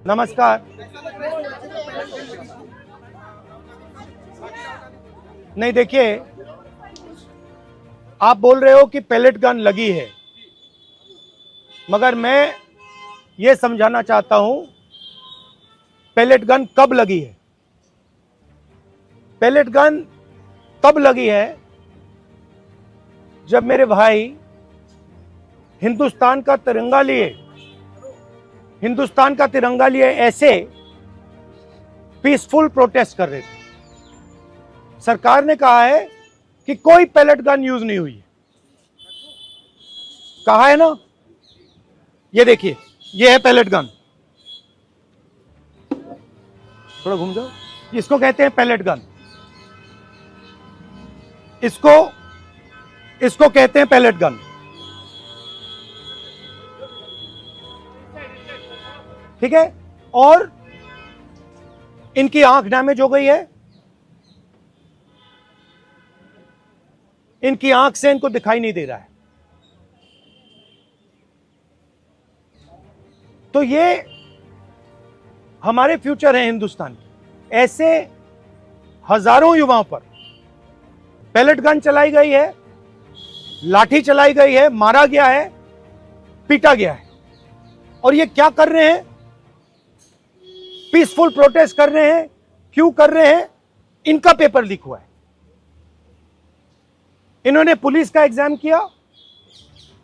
नमस्कार। नहीं, देखिए, आप बोल रहे हो कि पैलेट गन लगी है, मगर मैं ये समझाना चाहता हूं पैलेट गन कब लगी है। पैलेट गन तब लगी है जब मेरे भाई हिंदुस्तान का तिरंगा लिए ऐसे पीसफुल प्रोटेस्ट कर रहे थे। सरकार ने कहा है कि कोई पैलेट गन यूज नहीं हुई है, कहा है ना। ये देखिए, ये है पैलेट गन, थोड़ा घूम जाओ। इसको कहते हैं पैलेट गन, इसको कहते हैं पैलेट गन। ठीक है, और इनकी आंख डैमेज हो गई है, इनकी आंख से इनको दिखाई नहीं दे रहा है। तो ये हमारे फ्यूचर है हिंदुस्तान के। ऐसे हजारों युवाओं पर पैलेट गन चलाई गई है, लाठी चलाई गई है, मारा गया है, पीटा गया है। और ये क्या कर रहे हैं? पीसफुल प्रोटेस्ट कर रहे हैं। क्यों कर रहे हैं? इनका पेपर लीक हुआ है। इन्होंने पुलिस का एग्जाम किया,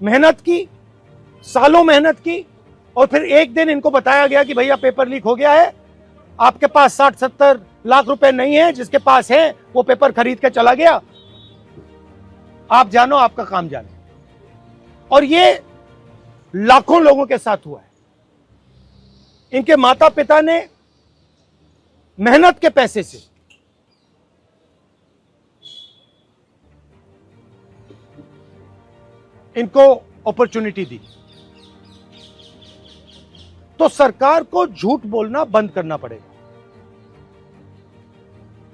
मेहनत की, सालों मेहनत की, और फिर एक दिन इनको बताया गया कि भैया पेपर लीक हो गया है, आपके पास 60-70 लाख रुपए नहीं है, जिसके पास है वो पेपर खरीद के चला गया, आप जानो, आपका काम जाने। और ये लाखों लोगों के साथ हुआ है। इनके माता पिता ने मेहनत के पैसे से इनको अपॉर्चुनिटी दी। तो सरकार को झूठ बोलना बंद करना पड़ेगा।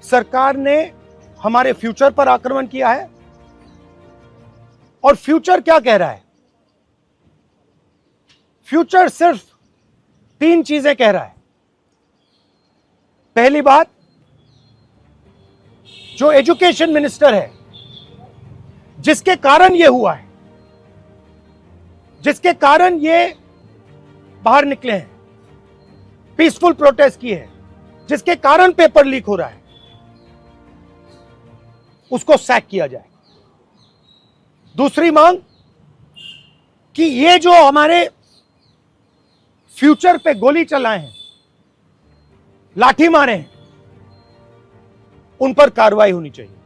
सरकार ने हमारे फ्यूचर पर आक्रमण किया है, और फ्यूचर क्या कह रहा है? फ्यूचर सिर्फ 3 चीजें कह रहा है। पहली बात, जो एजुकेशन मिनिस्टर है, जिसके कारण यह हुआ है, जिसके कारण ये बाहर निकले हैं, पीसफुल प्रोटेस्ट किए हैं, जिसके कारण पेपर लीक हो रहा है, उसको सैक किया जाए। दूसरी मांग कि ये जो हमारे फ्यूचर पे गोली चलाए हैं, लाठी मारे हैं, उन पर कार्रवाई होनी चाहिए।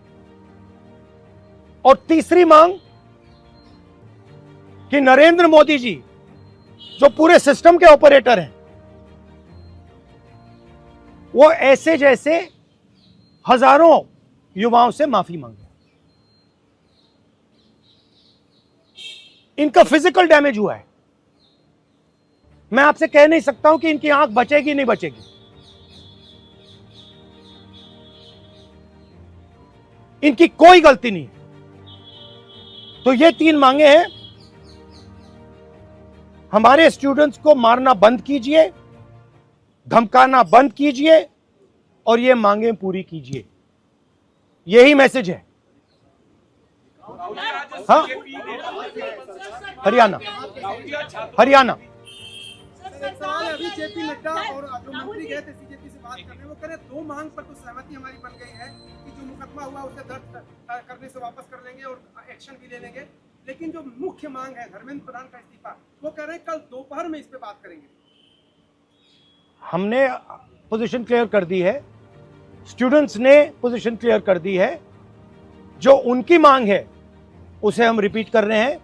और तीसरी मांग कि नरेंद्र मोदी जी, जो पूरे सिस्टम के ऑपरेटर हैं, वो ऐसे जैसे हजारों युवाओं से माफी मांगे। इनका फिजिकल डैमेज हुआ है। मैं आपसे कह नहीं सकता हूं कि इनकी आंख बचेगी नहीं बचेगी। इनकी कोई गलती नहीं है। तो ये 3 मांगे हैं। हमारे स्टूडेंट्स को मारना बंद कीजिए, धमकाना बंद कीजिए, और ये मांगे पूरी कीजिए। यही मैसेज है। हाँ, हरियाणा सवाल है, अभी जेपी नड्डा और जो मंत्री गए थे सीजेपी से बात करने, वो कह रहे 2 मांग पर तो सहमति हमारी बन गई है कि जो मुकदमा हुआ उसे दर्ज करने से वापस कर लेंगे और एक्शन भी ले लेंगे, लेकिन जो मुख्य मांग है धर्मेंद्र प्रधान का इस्तीफा, वो कह रहे हैं कल दोपहर में इस पे बात करेंगे। हमने पोजीशन क्लियर कर दी है, स्टूडेंट्स ने पोजीशन क्लियर कर दी है। जो उनकी मांग है उसे हम रिपीट कर रहे हैं।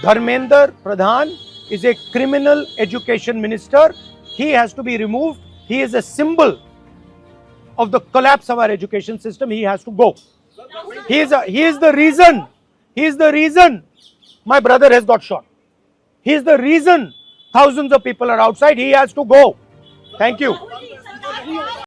Dharmendra Pradhan is a criminal education minister. He has to be removed. He is a symbol of the collapse of our education system. He has to go. He is the reason my brother has got shot. He is the reason thousands of people are outside. He has to go. Thank you.